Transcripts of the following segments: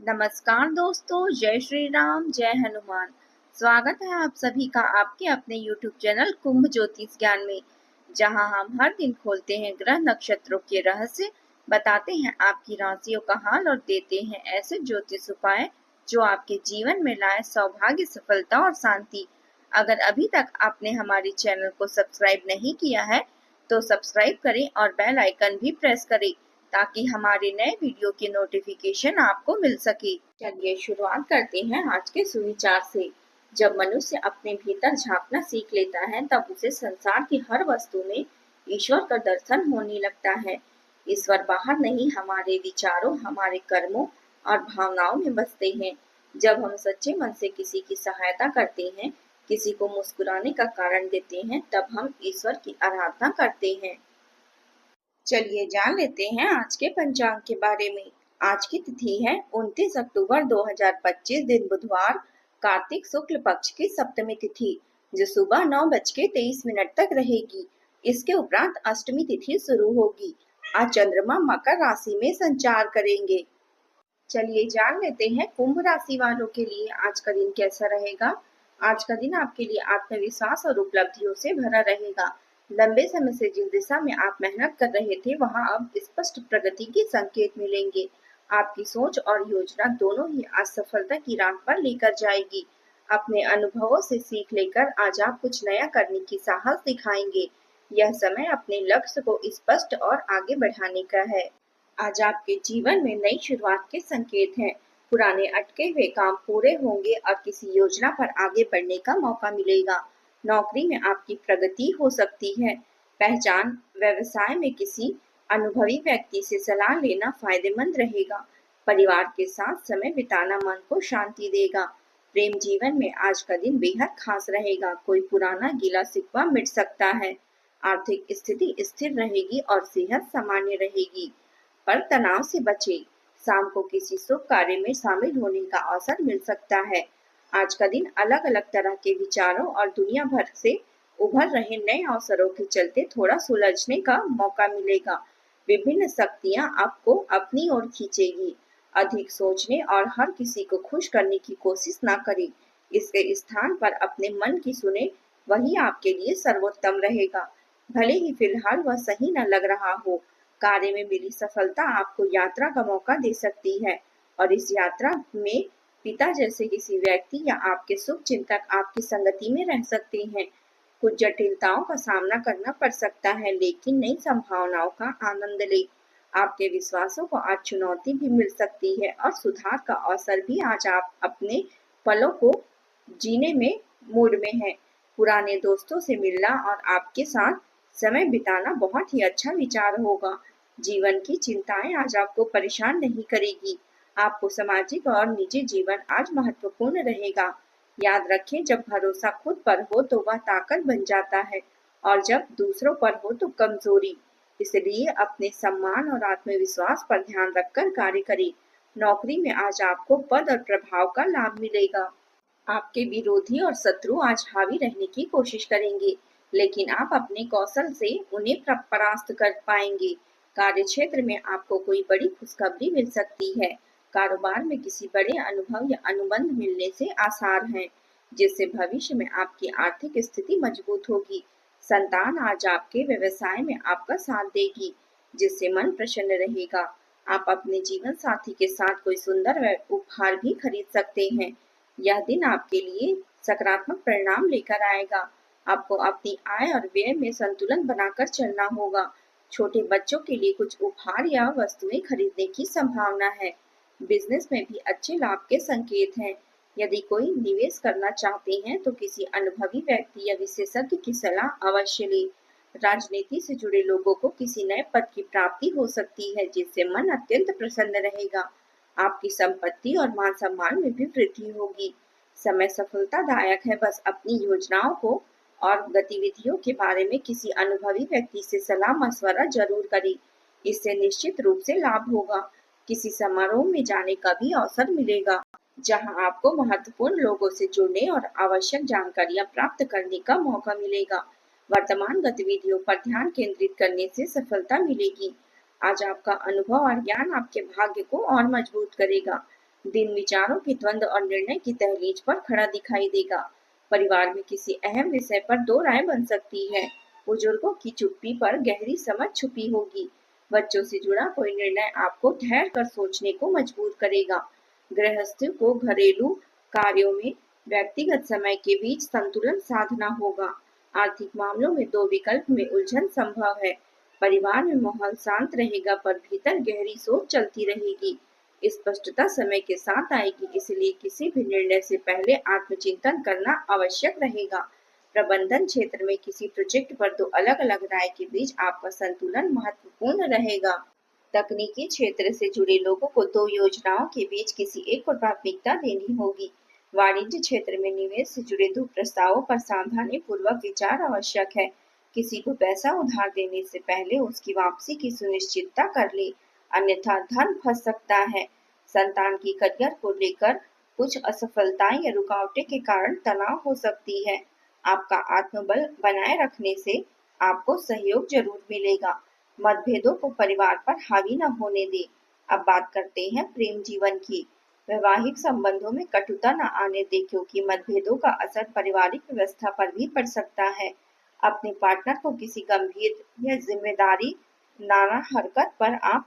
नमस्कार दोस्तों, जय श्री राम, जय हनुमान। स्वागत है आप सभी का आपके अपने YouTube चैनल कुंभ ज्योतिष ज्ञान में, जहां हम हर दिन खोलते हैं ग्रह नक्षत्रों के रहस्य, बताते हैं आपकी राशियों का हाल और देते हैं ऐसे ज्योतिष उपाय जो आपके जीवन में लाए सौभाग्य, सफलता और शांति। अगर अभी तक आपने हमारे चैनल को सब्सक्राइब नहीं किया है तो सब्सक्राइब करें और बेल आइकन भी प्रेस करें ताकि हमारे नए वीडियो की नोटिफिकेशन आपको मिल सके। चलिए शुरुआत करते हैं आज के सुविचार से। जब मनुष्य अपने भीतर झांकना सीख लेता है तब उसे संसार की हर वस्तु में ईश्वर का दर्शन होने लगता है। ईश्वर बाहर नहीं, हमारे विचारों, हमारे कर्मों और भावनाओं में बसते हैं। जब हम सच्चे मन से किसी की सहायता करते हैं, किसी को मुस्कुराने का कारण देते हैं, तब हम ईश्वर की आराधना करते हैं। चलिए जान लेते हैं आज के पंचांग के बारे में। आज की तिथि है 29 अक्टूबर 2025, दिन बुधवार, कार्तिक शुक्ल पक्ष की सप्तमी तिथि, जो सुबह 9:23 तक रहेगी। इसके उपरांत अष्टमी तिथि शुरू होगी। आज चंद्रमा मकर राशि में संचार करेंगे। चलिए जान लेते हैं कुंभ राशि वालों के लिए आज का दिन कैसा रहेगा। आज का दिन आपके लिए आत्मविश्वास और उपलब्धियों से भरा रहेगा। लंबे समय से जिस दिशा में आप मेहनत कर रहे थे वहां अब स्पष्ट प्रगति के संकेत मिलेंगे। आपकी सोच और योजना दोनों ही आज सफलता की राह पर लेकर जाएगी। अपने अनुभवों से सीख लेकर आज आप कुछ नया करने की साहस दिखाएंगे। यह समय अपने लक्ष्य को स्पष्ट और आगे बढ़ाने का है। आज आपके जीवन में नई शुरुआत के संकेत हैं। पुराने अटके हुए काम पूरे होंगे और किसी योजना पर आगे बढ़ने का मौका मिलेगा। नौकरी में आपकी प्रगति हो सकती है। पहचान व्यवसाय में किसी अनुभवी व्यक्ति से सलाह लेना फायदेमंद रहेगा। परिवार के साथ समय बिताना मन को शांति देगा। प्रेम जीवन में आज का दिन बेहद खास रहेगा। कोई पुराना गिला शिकवा मिट सकता है। आर्थिक स्थिति स्थिर रहेगी और सेहत सामान्य रहेगी, पर तनाव से बचें। शाम को किसी शुभ कार्य में शामिल होने का अवसर मिल सकता है। आज का दिन अलग अलग तरह के विचारों और दुनिया भर से उभर रहे नए अवसरों के चलते थोड़ा सुलझने का मौका मिलेगा। विभिन्न शक्तियां आपको अपनी ओर खींचेगी। अधिक सोचने और हर किसी को खुश करने की कोशिश ना करें। इसके स्थान पर अपने मन की सुने, वही आपके लिए सर्वोत्तम रहेगा। भले ही फिलहाल वह सही न लग रहा हो, कार्य में मिली सफलता आपको यात्रा का मौका दे सकती है और इस यात्रा में पिता जैसे किसी व्यक्ति या आपके शुभ चिंतक आपकी संगति में रह सकते हैं। कुछ जटिलताओं का सामना करना पड़ सकता है, लेकिन नई संभावनाओं का आनंद ले। आपके विश्वासों को आज चुनौती भी मिल सकती है और सुधार का अवसर भी। आज आप अपने पलों को जीने में मूड में है। पुराने दोस्तों से मिलना और आपके साथ समय बिताना बहुत ही अच्छा विचार होगा। जीवन की चिंताएं आज आपको परेशान नहीं करेगी। आपको सामाजिक और निजी जीवन आज महत्वपूर्ण रहेगा। याद रखें, जब भरोसा खुद पर हो तो वह ताकत बन जाता है और जब दूसरों पर हो तो कमजोरी। इसलिए अपने सम्मान और आत्मविश्वास पर ध्यान रखकर कार्य करें। नौकरी में आज आपको पद और प्रभाव का लाभ मिलेगा। आपके विरोधी और शत्रु आज हावी रहने की कोशिश करेंगे, लेकिन आप अपने कौशल से उन्हें परास्त कर पाएंगे। कार्य क्षेत्र में आपको कोई बड़ी खुशखबरी मिल सकती है। कारोबार में किसी बड़े अनुभव या अनुबंध मिलने से आसार हैं, जिससे भविष्य में आपकी आर्थिक स्थिति मजबूत होगी। संतान आज आपके व्यवसाय में आपका साथ देगी, जिससे मन प्रसन्न रहेगा। आप अपने जीवन साथी के साथ कोई सुंदर उपहार भी खरीद सकते हैं। यह दिन आपके लिए सकारात्मक परिणाम लेकर आएगा। आपको अपनी आय और व्यय में संतुलन बनाकर चलना होगा। छोटे बच्चों के लिए कुछ उपहार या वस्तुएं खरीदने की संभावना है। बिजनेस में भी अच्छे लाभ के संकेत हैं। यदि कोई निवेश करना चाहते हैं तो किसी अनुभवी व्यक्ति या विशेषज्ञ की सलाह अवश्य लें। राजनीति से जुड़े लोगों को किसी नए पद की प्राप्ति हो सकती है, जिससे मन अत्यंत प्रसन्न रहेगा। आपकी संपत्ति और मान सम्मान में भी वृद्धि होगी। समय सफलतादायक है, बस अपनी योजनाओं को और गतिविधियों के बारे में किसी अनुभवी व्यक्ति से सलाह मशवरा जरूर करें। इससे निश्चित रूप से लाभ होगा। किसी समारोह में जाने का भी अवसर मिलेगा, जहां आपको महत्वपूर्ण लोगों से जुड़ने और आवश्यक जानकारियां प्राप्त करने का मौका मिलेगा। वर्तमान गतिविधियों पर ध्यान केंद्रित करने से सफलता मिलेगी। आज आपका अनुभव और ज्ञान आपके भाग्य को और मजबूत करेगा। दिन विचारों के द्वंद्व और निर्णय की दहलीज पर खड़ा दिखाई देगा। परिवार में किसी अहम विषय पर दो राय बन सकती है। बुजुर्गों की चुप्पी पर गहरी समझ छुपी होगी। बच्चों से जुड़ा कोई निर्णय आपको ठहर कर सोचने को मजबूर करेगा। गृहस्थियों को घरेलू कार्यों में व्यक्तिगत समय के बीच संतुलन साधना होगा। आर्थिक मामलों में दो विकल्प में उलझन संभव है। परिवार में माहौल शांत रहेगा पर भीतर गहरी सोच चलती रहेगी। स्पष्टता समय के साथ आएगी, इसलिए किसी भी निर्णय से पहले आत्मचिंतन करना आवश्यक रहेगा। प्रबंधन क्षेत्र में किसी प्रोजेक्ट पर दो अलग-अलग राय के बीच आपका संतुलन महत्वपूर्ण रहेगा। तकनीकी क्षेत्र से जुड़े लोगों को दो योजनाओं के बीच किसी एक को प्राथमिकता देनी होगी। वाणिज्य क्षेत्र में निवेश से जुड़े दो प्रस्तावों पर सावधानी पूर्वक विचार आवश्यक है। किसी को पैसा उधार देने से पहले उसकी वापसी की सुनिश्चितता कर ले, अन्यथा धन फंस सकता है। संतान की करियर को लेकर कुछ असफलताएं या रुकावटें के कारण तनाव हो सकती है। आपका आत्मबल बनाए रखने से आपको सहयोग जरूर मिलेगा। मतभेदों को परिवार पर हावी न होने दे। अब बात करते हैं प्रेम जीवन की। वैवाहिक संबंधों में कटुता न आने दे, क्योंकि मतभेदों का असर पारिवारिक व्यवस्था पर भी पड़ सकता है। अपने पार्टनर को किसी गंभीर या जिम्मेदारी नाना हरकत पर आप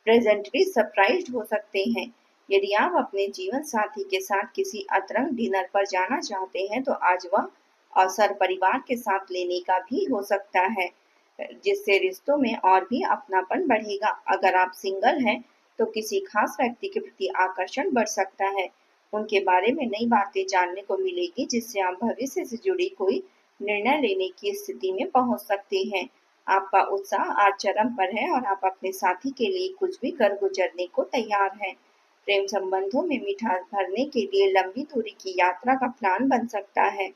प्रेजेंटली सरप्राइज्ड हो सकते हैं। यदि आप अपने जीवन साथी के साथ किसी अतरंग डिनर पर जाना चाहते हैं तो आज वह अवसर परिवार के साथ लेने का भी हो सकता है, जिससे रिश्तों में और भी अपनापन बढ़ेगा। अगर आप सिंगल हैं तो किसी खास व्यक्ति के प्रति आकर्षण बढ़ सकता है। उनके बारे में नई बातें जानने को मिलेगी, जिससे आप भविष्य से जुड़ी कोई निर्णय लेने की स्थिति में पहुंच सकते हैं। आपका उत्साह आज चरम पर है और आप अपने साथी के लिए कुछ भी कर गुजरने को तैयार हैं। प्रेम संबंधों में मिठास भरने के लिए लंबी दूरी की यात्रा का प्लान बन सकता है।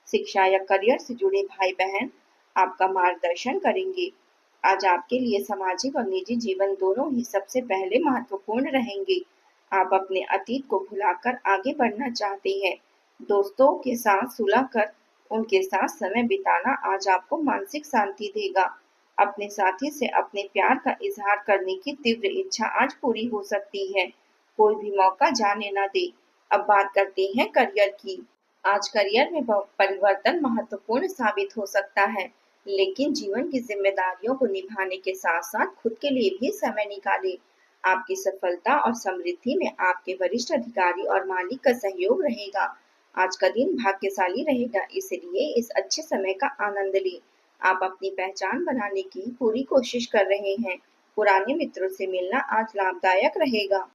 शिक्षा या करियर से जुड़े भाई बहन आपका मार्गदर्शन करेंगे। आज आपके लिए सामाजिक और निजी जीवन दोनों ही सबसे पहले महत्वपूर्ण रहेंगे। आप अपने अतीत को भुलाकर आगे बढ़ना चाहते हैं। दोस्तों के साथ सुलह कर उनके साथ समय बिताना आज आपको मानसिक शांति देगा। अपने साथी से अपने प्यार का इजहार करने की तीव्र इच्छा आज पूरी हो सकती है। कोई भी मौका जाने न दे। अब बात करते हैं करियर की। आज करियर में परिवर्तन महत्वपूर्ण साबित हो सकता है, लेकिन जीवन की जिम्मेदारियों को निभाने के साथ साथ खुद के लिए भी समय निकालें। आपकी सफलता और समृद्धि में आपके वरिष्ठ अधिकारी और मालिक का सहयोग रहेगा। आज का दिन भाग्यशाली रहेगा, इसलिए इस अच्छे समय का आनंद लें। आप अपनी पहचान बनाने की पूरी कोशिश कर रहे हैं। पुराने मित्रों से मिलना आज लाभदायक रहेगा।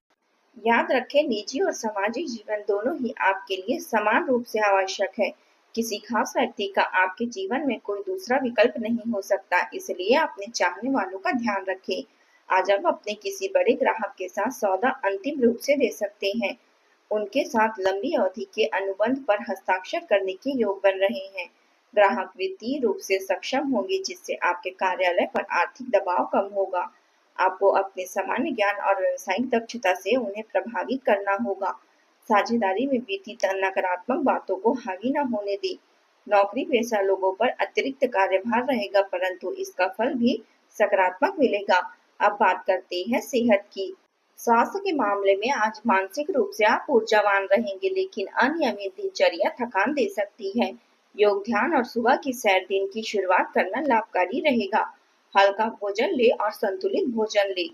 याद रखें, निजी और सामाजिक जीवन दोनों ही आपके लिए समान रूप से आवश्यक है। किसी खास व्यक्ति का आपके जीवन में कोई दूसरा विकल्प नहीं हो सकता, इसलिए अपने चाहने वालों का ध्यान रखें। आज आप अपने किसी बड़े ग्राहक के साथ सौदा अंतिम रूप से दे सकते हैं। उनके साथ लंबी अवधि के अनुबंध पर हस्ताक्षर करने के योग बन रहे हैं। ग्राहक वित्तीय रूप से सक्षम होंगे, जिससे आपके कार्यालय पर आर्थिक दबाव कम होगा। आपको अपने सामान्य ज्ञान और व्यावसायिक दक्षता से उन्हें प्रभावित करना होगा। साझेदारी में बीती नकारात्मक बातों को हावी न होने दें। नौकरी पेशा लोगों पर अतिरिक्त कार्यभार रहेगा, परंतु इसका फल भी सकारात्मक मिलेगा। अब बात करते हैं सेहत की। स्वास्थ्य के मामले में आज मानसिक रूप से आप ऊर्जावान रहेंगे, लेकिन अनियमित दिनचर्या थकान दे सकती है। योग, ध्यान और सुबह की सैर दिन की शुरुआत करना लाभकारी रहेगा। हल्का भोजन ले और संतुलित भोजन ले।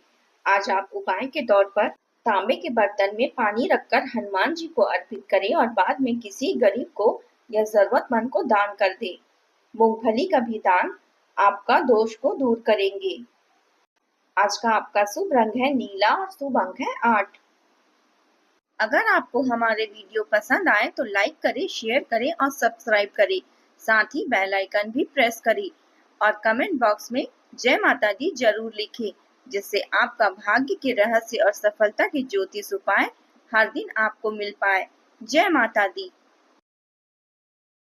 आज आप उपाय के तौर पर तांबे के बर्तन में पानी रखकर हनुमान जी को अर्पित करें और बाद में किसी गरीब को या जरूरतमंद को दान कर दें। मूंगफली का भी दान आपका दोष को दूर करेंगे। आज का आपका शुभ रंग है नीला और शुभ अंक है 8। अगर आपको हमारे वीडियो पसंद आए तो लाइक करें, शेयर करें और सब्सक्राइब करें। साथ ही बेल आइकन भी प्रेस करें और कमेंट बॉक्स में जय माता दी जरूर लिखें, जिससे आपका भाग्य के रहस्य और सफलता के ज्योतिष उपाय हर दिन आपको मिल पाए। जय माता दी।